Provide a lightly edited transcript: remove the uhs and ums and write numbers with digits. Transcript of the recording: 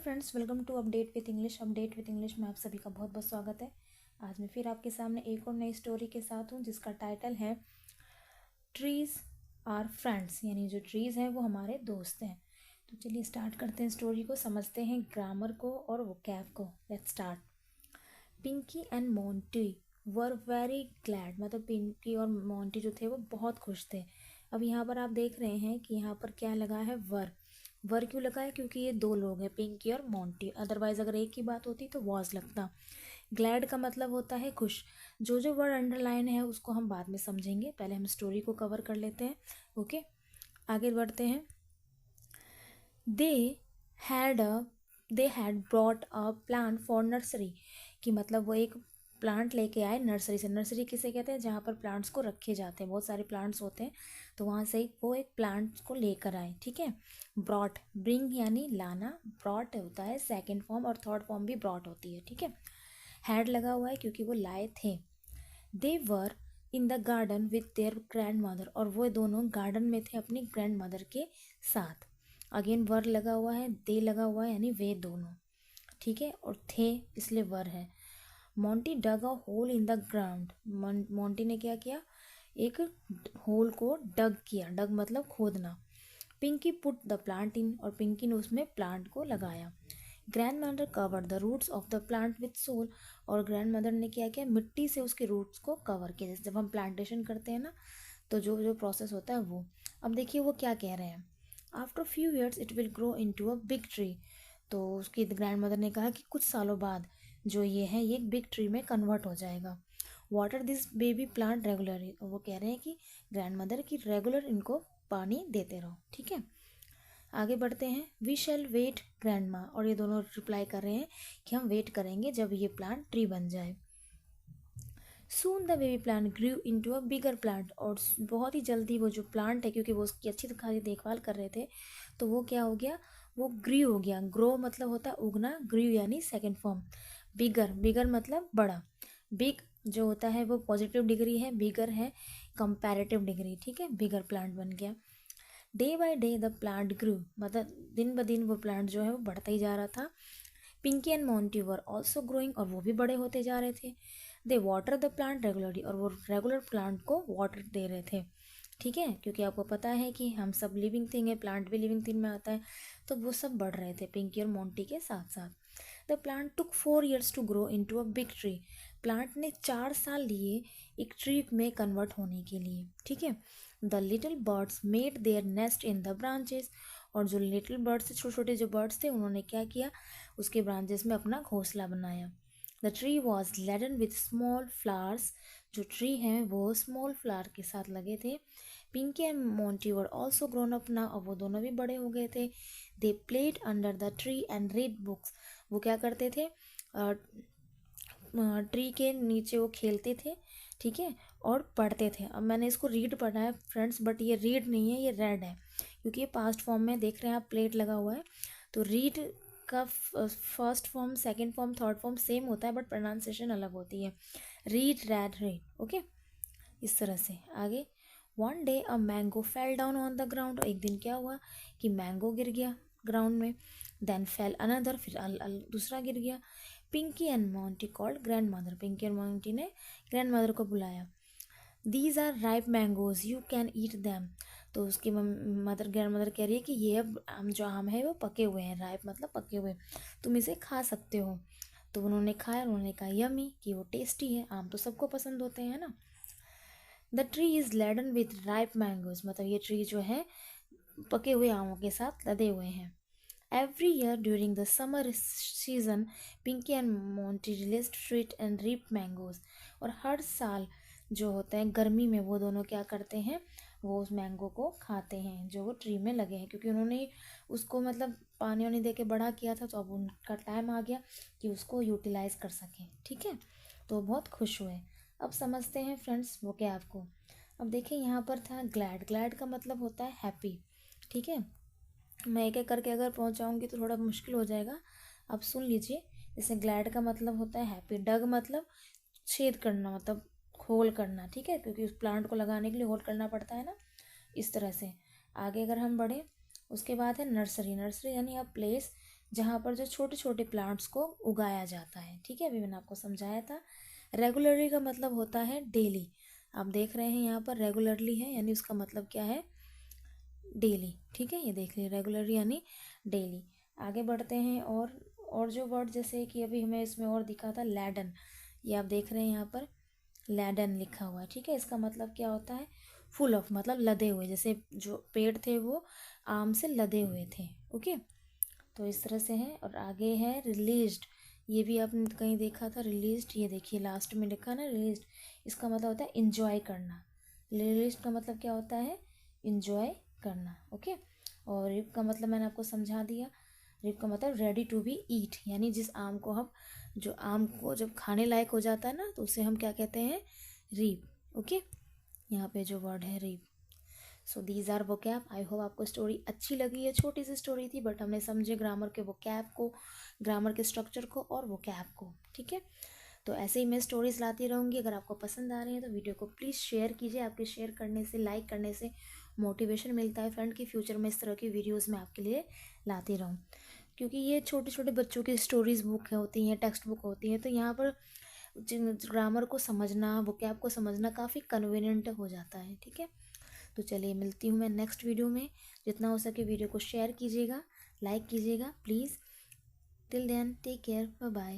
Friends, welcome to update with English में आप सभी का बहुत बहुत स्वागत है। आज मैं फिर आपके सामने एक और नई स्टोरी के साथ हूँ जिसका टाइटल है ट्रीज आर फ्रेंड्स, यानी जो ट्रीज हैं वो हमारे दोस्त हैं। तो चलिए स्टार्ट करते हैं स्टोरी को, समझते हैं ग्रामर को और वोकैब को। Let's start. Pinky and Monty were very glad, मतलब पिंकी और मोंटी जो थे वो बहुत खुश थे। अब यहाँ पर आप देख रहे हैं कि यहाँ पर क्या लगा है, वर। वर क्यों लगा है? क्योंकि ये दो लोग हैं, पिंकी और मोंटी। अदरवाइज अगर एक की बात होती तो वॉज लगता। ग्लैड का मतलब होता है खुश। जो जो वर्ड अंडरलाइन है उसको हम बाद में समझेंगे, पहले हम स्टोरी को कवर कर लेते हैं। ओके, आगे बढ़ते हैं। They had a they had brought a plant for nursery, कि मतलब वो एक प्लांट लेके आए नर्सरी से। नर्सरी किसे कहते हैं? जहाँ पर प्लांट्स को रखे जाते हैं, बहुत सारे प्लांट्स होते हैं, तो वहाँ से वो एक प्लांट को लेकर आए। ठीक है, ब्रॉट, ब्रिंग यानी लाना, ब्रॉट होता है सेकेंड फॉर्म, और थर्ड फॉर्म भी ब्रॉट होती है। ठीक है, हैड लगा हुआ है क्योंकि वो लाए थे। They were in the garden with their grandmother, और वो दोनों गार्डन में थे अपनी ग्रैंड मदर के साथ। अगेन वर लगा हुआ है, दे लगा हुआ है, यानी वे दोनों। ठीक है, और थे इसलिए वर है। Monty dug a hole in the ground, Monty ने क्या किया? एक होल को डग किया। डग मतलब खोदना। Pinky put the plant in, और पिंकी ने उसमें प्लांट को लगाया। Grandmother covered the roots of the plant with soil, और ग्रैंड मदर ने क्या किया? मिट्टी से उसके रूट्स को कवर किया। जैसे जब हम प्लांटेशन करते हैं ना, तो जो जो प्रोसेस होता है वो। अब देखिए वो क्या कह रहे हैं। After few years it will grow into a big tree, तो उसकी ग्रैंड मदर ने कहा कि कुछ सालों बाद जो ये है ये एक बिग ट्री में कन्वर्ट हो जाएगा। Water this baby plant regularly, वो कह रहे हैं कि ग्रैंड मदर की रेगुलर इनको पानी देते रहो। ठीक है, आगे बढ़ते हैं। वी शैल वेट ग्रैंड माँ, और ये दोनों रिप्लाई कर रहे हैं कि हम वेट करेंगे जब ये प्लांट ट्री बन जाए। Soon the baby plant grew into a bigger plant, और बहुत ही जल्दी वो जो प्लांट है, क्योंकि वो उसकी अच्छी तरह देखभाल कर रहे थे, तो वो क्या हो गया? वो ग्रू हो गया। ग्रो मतलब होता है उगना, ग्रू यानी सेकेंड फॉर्म। बिगर, बिगर मतलब बड़ा। बिग जो होता है वो पॉजिटिव डिग्री है, बिगर है कंपैरेटिव डिग्री। ठीक है, बिगर प्लांट बन गया। Day by day the plant grew, मतलब दिन ब दिन वो प्लांट जो है वो बढ़ता ही जा रहा था। Pinky and Monty were also growing, और वो भी बड़े होते जा रहे थे। They water the plant regularly, और वो रेगुलर प्लांट को वाटर दे रहे थे। ठीक है, क्योंकि आपको पता है कि हम सब लिविंग थिंग है, प्लांट भी लिविंग थिंग में आता है, तो वो सब बढ़ रहे थे पिंकी और मोंटी के साथ साथ। The plant took 4 years to grow into a big tree, plant ने 4 साल लिए एक ट्री में कन्वर्ट होने के लिए। ठीक है, the little birds made their nest in the branches, और जो लिटिल बर्ड्स थे, छोटे छोटे जो बर्ड्स थे, उन्होंने क्या किया? उसके ब्रांचेस में अपना घोंसला बनाया। The tree was laden with small flowers, जो ट्री हैं वो स्मॉल फ्लावर के साथ लगे थे। Pinky and Monty were also grown up ना, और वो दोनों भी बड़े हो गए थे। They played under the tree and read books, वो क्या करते थे? ट्री के नीचे वो खेलते थे। ठीक है, और पढ़ते थे। अब मैंने इसको रीड पढ़ा है फ्रेंड्स, बट ये रीड नहीं है, ये रेड है, क्योंकि ये पास्ट फॉर्म में देख रहे हैं आप, प्लेट लगा हुआ है। तो रीड का first form, second form, third form same होता है, बट प्रोनाउंसिएशन अलग होती है। Read, red, read. ओके, इस तरह से आगे। One day a mango fell down on the ground, एक दिन क्या हुआ कि मैंगो गिर गया ग्राउंड में। देन फेल अनदर, फिर दूसरा गिर गया। Pinky and Monty called grandmother, Pinky और मोंटी ने ग्रैंड मदर को बुलाया। These are ripe mangoes, you can eat them, तो उसकी मदर, ग्रैंड मदर कह रही है कि ये अब आम, जो आम है वो पके हुए हैं। राइप मतलब पके हुए, तुम इसे खा सकते हो। तो उन्होंने खाया, उन्होंने कहा यमी, कि वो टेस्टी है। आम तो सबको पसंद होते हैं ना। The tree is laden with ripe mangoes, मतलब ये ट्री जो है पके हुए आमों के साथ लदे हुए हैं। Every year during the summer season Pinky and Monty relished sweet and ripe mangoes, और हर साल जो होते हैं गर्मी में वो दोनों क्या करते हैं? वो उस मैंगो को खाते हैं जो वो ट्री में लगे हैं, क्योंकि उन्होंने उसको मतलब पानी वानी दे के बड़ा किया था, तो अब उनका टाइम आ गया कि उसको यूटिलाइज कर सकें। ठीक है, तो बहुत खुश हुए। अब समझते हैं फ्रेंड्स वो क्या आपको। अब देखिए यहाँ पर था ग्लैड, ग्लैड का मतलब होता है हैप्पी। ठीक है, मैं एक एक करके अगर पहुँचाऊँगी तो थोड़ा मुश्किल हो जाएगा, आप सुन लीजिए। जैसे ग्लैड का मतलब होता है हैप्पी, डग मतलब छेद करना, मतलब होल करना। ठीक है, क्योंकि उस प्लांट को लगाने के लिए होल करना पड़ता है ना, इस तरह से। आगे अगर हम बढ़े, उसके बाद है नर्सरी, नर्सरी यानी अ प्लेस जहाँ पर जो छोटे छोटे प्लांट्स को उगाया जाता है। ठीक है, अभी मैंने आपको समझाया था। रेगुलरली का मतलब होता है डेली। आप देख रहे हैं यहाँ पर रेगुलरली है, यानी उसका मतलब क्या है, डेली। ठीक है, ये देख लीजिए रेगुलरली यानी डेली। आगे बढ़ते हैं और जो वर्ड जैसे कि अभी हमें इसमें और दिखा था लैडन, ये आप देख रहे हैं यहाँ पर लैडन लिखा हुआ है। ठीक है, इसका मतलब क्या होता है, फुल ऑफ, मतलब लदे हुए, जैसे जो पेड़ थे वो आम से लदे हुए थे। ओके, तो इस तरह से है। और आगे है रिलीज्ड, ये भी आपने कहीं देखा था रिलीज्ड, ये देखिए लास्ट में लिखा ना रिलीज्ड, इसका मतलब होता है इंजॉय करना। रिलीज्ड का मतलब क्या होता है, इंजॉय करना। ओके, और रिप का मतलब मैंने आपको समझा दिया। रिप का मतलब रेडी टू बी ईट, यानी जिस आम को हम, जो आम को जब खाने लायक हो जाता है ना, तो उसे हम क्या कहते हैं, रीप। ओके, यहाँ पे जो वर्ड है ripe. So these are vocab. I hope आपको स्टोरी अच्छी लगी है। छोटी सी स्टोरी थी बट हमने समझे ग्रामर के वोकैब को, ग्रामर के स्ट्रक्चर को और वोकैब को। ठीक है, तो ऐसे ही मैं स्टोरीज लाती रहूँगी। अगर आपको पसंद आ रही है तो वीडियो को प्लीज़ शेयर कीजिए। आपके शेयर करने से, लाइक करने से मोटिवेशन मिलता है फ्रेंड, कि फ्यूचर में इस तरह की वीडियोज़ मैं आपके लिए लाती रहूँ। क्योंकि ये छोटे छोटे बच्चों की स्टोरीज़ बुक होती हैं, टेक्स्ट बुक होती हैं, तो यहाँ पर ग्रामर को समझना, वोकैब को समझना काफ़ी कन्वीनियंट हो जाता है। ठीक है, तो चलिए मिलती हूँ मैं नेक्स्ट वीडियो में। जितना हो सके वीडियो को शेयर कीजिएगा, लाइक कीजिएगा please. Till then take care, bye bye.